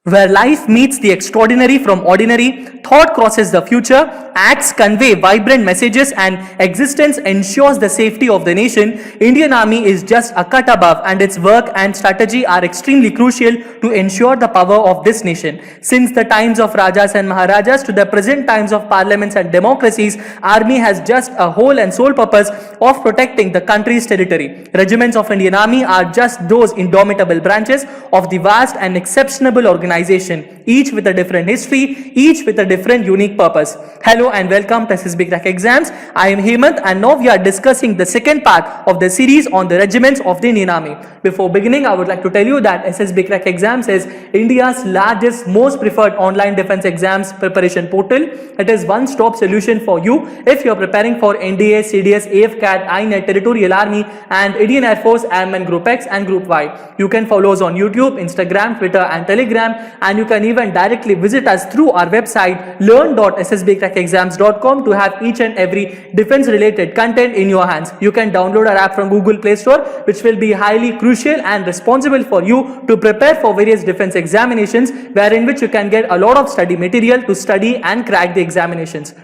where life meets the extraordinary from ordinary, thought crosses the future, acts convey vibrant messages, and existence ensures the safety of the nation, Indian Army is just a cut above, and its work and strategy are extremely crucial to ensure the power of this nation. Since the times of Rajas and Maharajas to the present times of parliaments and democracies, Army has just a whole and sole purpose of protecting the country's territory. Regiments of Indian Army are just those indomitable branches of the vast and exceptional organization, each with a different history, each with a different unique purpose. Hello and welcome to SSB Crack Exams. I am Hemant and now we are discussing the second part of the series on the regiments of the Indian Army. Before beginning, I would like to tell you that SSB Crack Exams is India's largest, most preferred online defense exams preparation portal. It is one-stop solution for you if you are preparing for NDA, CDS, AFCAT, INET, Territorial Army and Indian Air Force, Airmen Group X and Group Y. You can follow us on YouTube, Instagram, Twitter and Telegram, and you can even directly visit us through our website learn.ssbcrackexams.com to have each and every defense related content in your hands. You can download our app from Google Play Store, which will be highly crucial and responsible for you to prepare for various defense examinations, wherein which you can get a lot of study material to study and crack the examinations.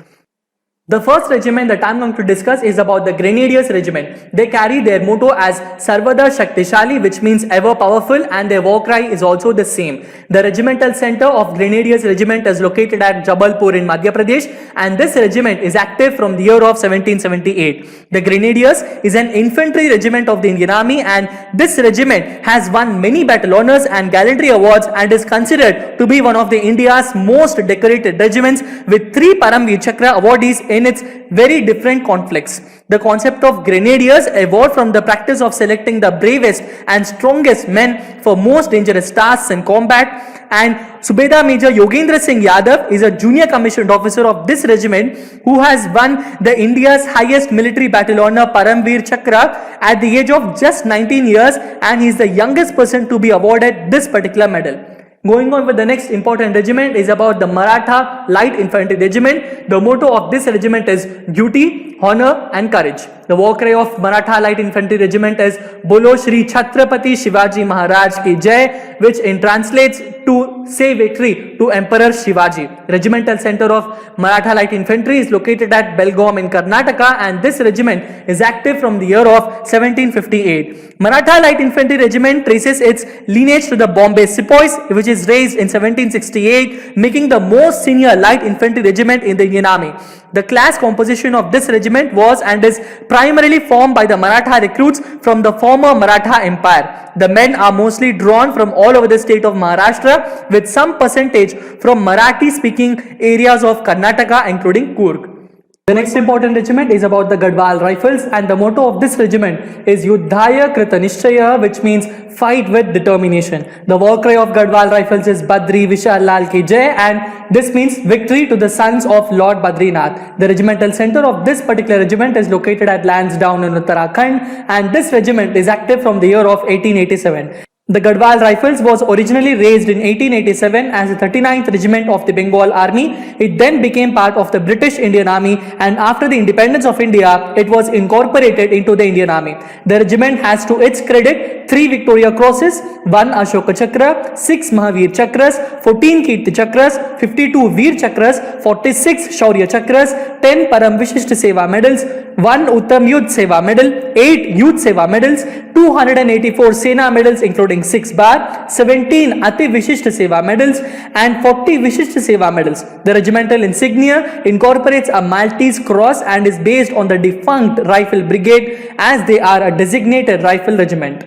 The first regiment that I am going to discuss is about the Grenadiers Regiment. They carry their motto as Sarvada Shaktishali, which means ever powerful, and their war cry is also the same. The regimental center of Grenadiers Regiment is located at Jabalpur in Madhya Pradesh, and this regiment is active from the year of 1778. The Grenadiers is an infantry regiment of the Indian Army, and this regiment has won many battle honors and gallantry awards and is considered to be one of the India's most decorated regiments with 3 Paramveer Chakra awardees in its very different conflicts. The concept of Grenadiers evolved from the practice of selecting the bravest and strongest men for most dangerous tasks in combat, and Subedar Major Yogendra Singh Yadav is a junior commissioned officer of this regiment who has won the India's highest military battle honor Paramveer Chakra at the age of just 19 years, and he is the youngest person to be awarded this particular medal. Going on with the next important regiment is about the Maratha Light Infantry Regiment. The motto of this regiment is duty, honor and courage. The war cry of Maratha Light Infantry Regiment is Bolo Shri Chhatrapati Shivaji Maharaj Ki Jai, which in translates to say victory to Emperor Shivaji. Regimental center of Maratha Light Infantry is located at Belgaum in Karnataka, and this regiment is active from the year of 1758. Maratha Light Infantry Regiment traces its lineage to the Bombay Sepoys, which is raised in 1768, making the most senior light infantry regiment in the Indian Army. The class composition of this regiment was and is primarily formed by the Maratha recruits from the former Maratha Empire. The men are mostly drawn from all over the state of Maharashtra, with some percentage from Marathi speaking areas of Karnataka including Coorg. The next important regiment is about the Gadwal Rifles, and the motto of this regiment is Yuddhaya Krita Nishchaya, which means fight with determination. The war cry of Gadwal Rifles is Badri Vishal Lal Ki Jai, and this means victory to the sons of Lord Badrinath. The regimental center of this particular regiment is located at Lansdowne in Uttarakhand, and this regiment is active from the year of 1887. The Gadwal Rifles was originally raised in 1887 as the 39th Regiment of the Bengal Army. It then became part of the British Indian Army, and after the independence of India, it was incorporated into the Indian Army. The regiment has to its credit 3 Victoria Crosses, 1 Ashoka Chakra, 6 Mahavir Chakras, 14 Kirti Chakras, 52 Veer Chakras, 46 Shaurya Chakras, 10 Param Vishisht Seva Medals, 1 Uttam Yudh Seva Medal, 8 Youth Seva Medals, 284 Sena Medals including 6 bar, 17 Ati Vishisht Seva Medals and 40 Vishisht Seva Medals. The regimental insignia incorporates a Maltese cross and is based on the defunct Rifle Brigade, as they are a designated rifle regiment.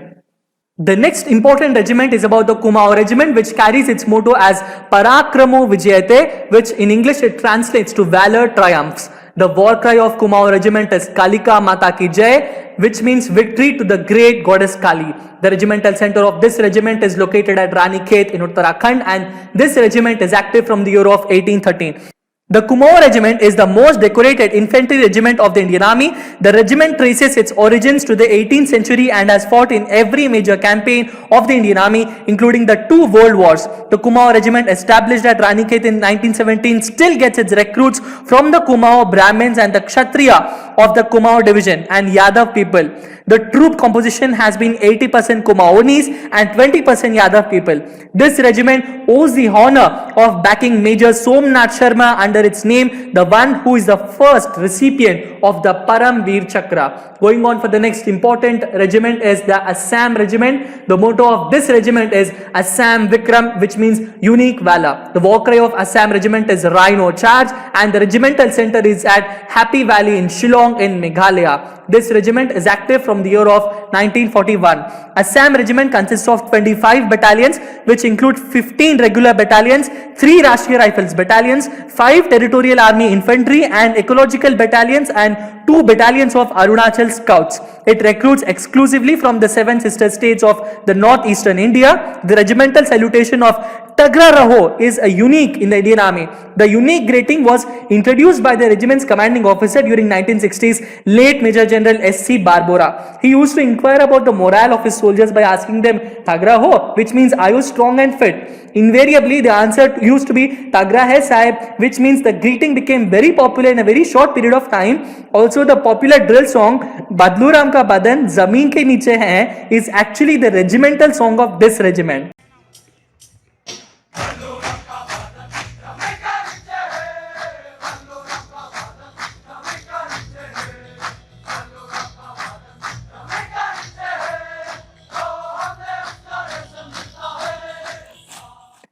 The next important regiment is about the Kumaon Regiment, which carries its motto as Parakramo Vijayate, which in English it translates to valor triumphs. The war cry of Kumaon Regiment is Kalika Mata Ki Jai, which means victory to the great goddess Kali. The regimental center of this regiment is located at Ranikhet in Uttarakhand, and this regiment is active from the year of 1813. The Kumaon Regiment is the most decorated infantry regiment of the Indian Army. The regiment traces its origins to the 18th century and has fought in every major campaign of the Indian Army, including the 2 World Wars. The Kumaon Regiment, established at Ranikhet in 1917, still gets its recruits from the Kumaon Brahmins and the Kshatriya of the Kumaon division and Yadav people. The troop composition has been 80% Kumaonis and 20% Yadav people. This regiment owes the honor of backing Major Somnath Sharma under its name, the one who is the first recipient of the Param Veer Chakra. Going on for the next important regiment is the Assam regiment. The motto of this regiment is Assam Vikram, which means unique valor. The war cry of Assam regiment is Rhino Charge, and the regimental center is at Happy Valley in Shillong in Meghalaya. This regiment is active from the year of 1941. Assam regiment consists of 25 battalions, which include 15 regular battalions, 3 Rashtriya Rifles battalions, 5 Territorial Army Infantry and Ecological battalions, and 2 battalions of Arunachal Scouts. It recruits exclusively from the 7 sister states of the northeastern India. The regimental salutation of Tagra Raho is a unique in the Indian Army. The unique greeting was introduced by the regiment's commanding officer during 1960s, late Major General S.C. Barbora. He used to inquire about the morale of his soldiers by asking them Tagra Ho, which means are you strong and fit? Invariably, the answer used to be Tagra Hai Sahib, which means the greeting became very popular in a very short period of time. Also, the popular drill song Badlu Ram Ka Badan Zameen Ke Niche Hai is actually the regimental song of this regiment.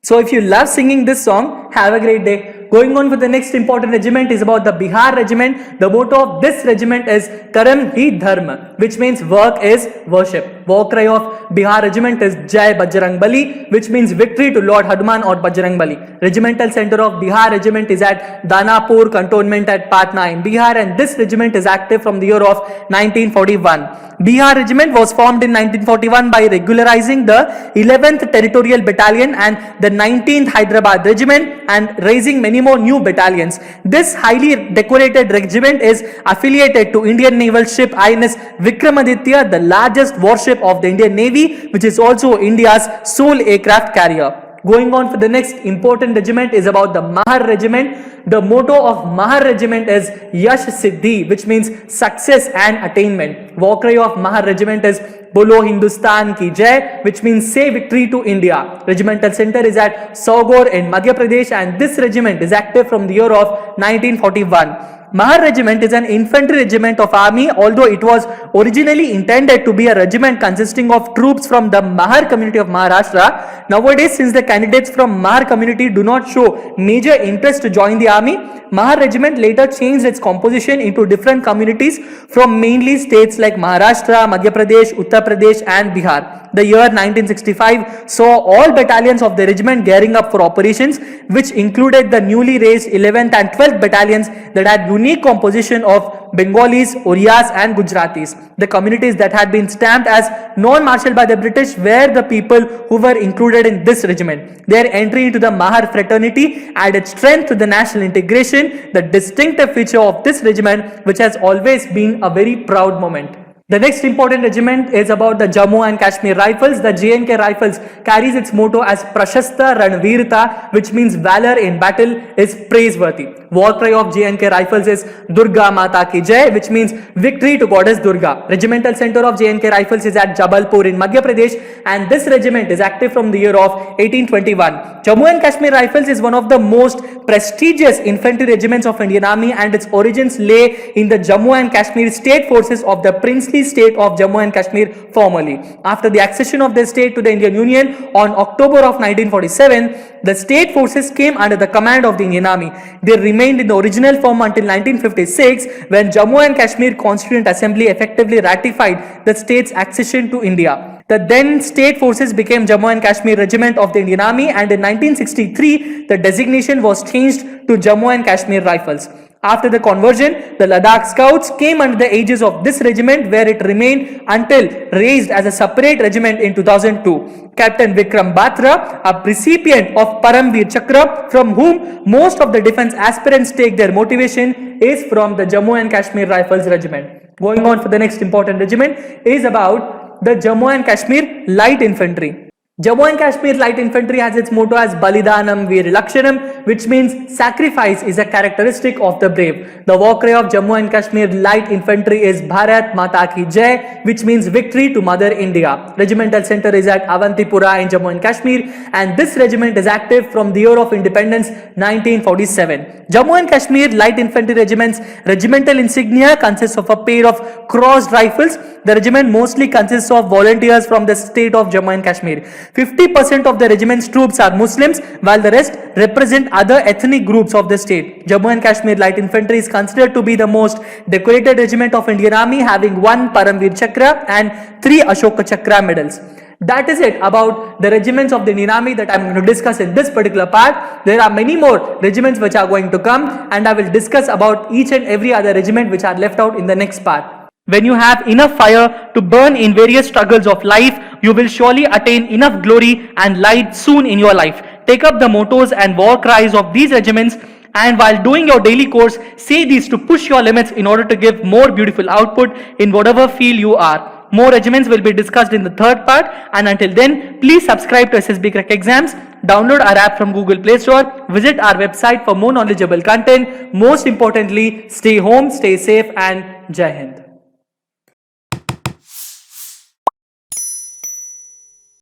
So if you love singing this song, have a great day. Going on with the next important regiment is about the Bihar regiment. The motto of this regiment is Karam Hi Dharma, which means work is worship. War cry of Bihar regiment is Jai Bajrang Bali, which means victory to Lord Hanuman or Bajrang Bali. Regimental center of Bihar regiment is at Danapur cantonment at Patna in Bihar, and this regiment is active from the year of 1941. Bihar regiment was formed in 1941 by regularizing the 11th Territorial Battalion and the 19th Hyderabad regiment and raising many more new battalions. This highly decorated regiment is affiliated to Indian naval ship INS Vikramaditya, the largest warship of the Indian Navy, which is also India's sole aircraft carrier. Going on for the next important regiment is about the Mahar regiment. The motto of Mahar regiment is Yash Siddhi, which means success and attainment. War cry of Mahar regiment is Bolo Hindustan Ki Jai, which means say victory to India. Regimental center is at Saugor in Madhya Pradesh, and this regiment is active from the year of 1941. Mahar regiment is an infantry regiment of army, although it was originally intended to be a regiment consisting of troops from the Mahar community of Maharashtra. Nowadays, since the candidates from Mahar community do not show major interest to join the army, Mahar regiment later changed its composition into different communities from mainly states like Maharashtra, Madhya Pradesh, Uttar Pradesh and Bihar. The year 1965 saw all battalions of the regiment gearing up for operations, which included the newly raised 11th and 12th battalions that had unique composition of Bengalis, Orias and Gujaratis. The communities that had been stamped as non-martial by the British were the people who were included in this regiment. Their entry into the Mahar fraternity added strength to the national integration, the distinctive feature of this regiment, which has always been a very proud moment. The next important regiment is about the Jammu and Kashmir Rifles. The J&K Rifles carries its motto as Prashasta Ranveerta, which means valor in battle is praiseworthy. War cry of J&K Rifles is Durga Mata Ki Jai, which means victory to Goddess Durga. Regimental center of J&K Rifles is at Jabalpur in Madhya Pradesh, and this regiment is active from the year of 1821. Jammu and Kashmir Rifles is one of the most prestigious infantry regiments of Indian Army, and its origins lay in the Jammu and Kashmir state forces of the princely state of Jammu and Kashmir formerly. After the accession of the state to the Indian Union on October of 1947, the state forces came under the command of the Indian Army. They remained in the original form until 1956, when Jammu and Kashmir Constituent Assembly effectively ratified the state's accession to India. The then state forces became Jammu and Kashmir Regiment of the Indian Army, and in 1963 the designation was changed to Jammu and Kashmir Rifles. After the conversion, the Ladakh Scouts came under the aegis of this regiment, where it remained until raised as a separate regiment in 2002. Captain Vikram Batra, a recipient of Paramveer Chakra, from whom most of the defense aspirants take their motivation, is from the Jammu and Kashmir Rifles regiment. Going on for the next important regiment is about the Jammu and Kashmir Light Infantry. Jammu and Kashmir Light Infantry has its motto as Balidanam Veer Lakshanam, which means sacrifice is a characteristic of the brave. The war cry of Jammu and Kashmir Light Infantry is Bharat Mata Ki Jai, which means victory to Mother India. Regimental center is at Avantipura in Jammu and Kashmir, and this regiment is active from the year of independence 1947. Jammu and Kashmir Light Infantry Regiment's regimental insignia consists of a pair of crossed rifles. The regiment mostly consists of volunteers from the state of Jammu and Kashmir. 50% of the regiment's troops are Muslims, while the rest represent other ethnic groups of the state. Jammu and Kashmir Light Infantry is considered to be the most decorated regiment of Indian Army, having 1 Paramveer Chakra and 3 Ashoka Chakra medals. That is it about the regiments of the Indian Army that I am going to discuss in this particular part. There are many more regiments which are going to come, and I will discuss about each and every other regiment which are left out in the next part. When you have enough fire to burn in various struggles of life, you will surely attain enough glory and light soon in your life. Take up the mottos and war cries of these regiments, and while doing your daily course, say these to push your limits in order to give more beautiful output in whatever field you are. More regiments will be discussed in the third part, and until then, please subscribe to SSB Crack Exams, download our app from Google Play Store, visit our website for more knowledgeable content. Most importantly, stay home, stay safe, and Jai Hind.